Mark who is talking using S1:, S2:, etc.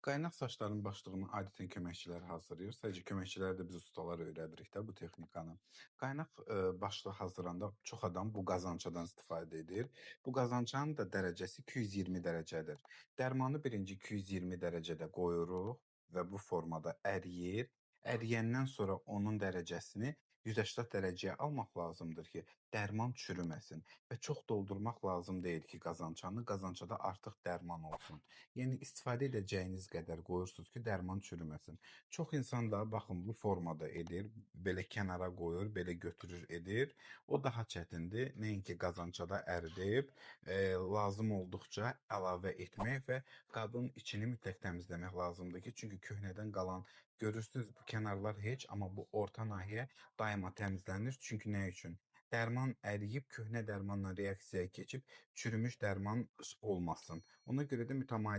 S1: Qaynaq saçların başlığını adətən köməkçilər hazırlayır. Sadəcə köməkçiləri də biz ustalar öyrədirik də bu texnikanı. Qaynaq başlığı hazırlanda çox adam bu qazançadan istifadə edir. Bu qazançanın da dərəcəsi 220 dərəcədir. Dərmanı birinci 220 dərəcədə qoyuruq və bu formada əriyir. Əriyəndən sonra onun dərəcəsini 180 dərəcəyə almaq lazımdır ki, dərman çürüməsin və çox doldurmaq lazım deyil ki, qazançanı, qazançada artıq dərman olsun. Yəni istifadə edəcəyiniz qədər qoyursunuz ki, dərman çürüməsin. Çox insan da baxın bu formada edir, belə kənara qoyur, belə götürür edir. O daha çətindir. Nəinki qazançada əridib, lazım olduqca əlavə etmək və qabın içini mütləq təmizləmək lazımdır ki, çünki köhnədən qalan görürsüz bu kənarlar heç, amma bu orta nahiyə daima təmizlənir. Çünki nə üçün? Dərman əriyib köhnə dərmanla reaksiyaya keçib çürümüş dərman olmasın. Ona görə də mütəmadi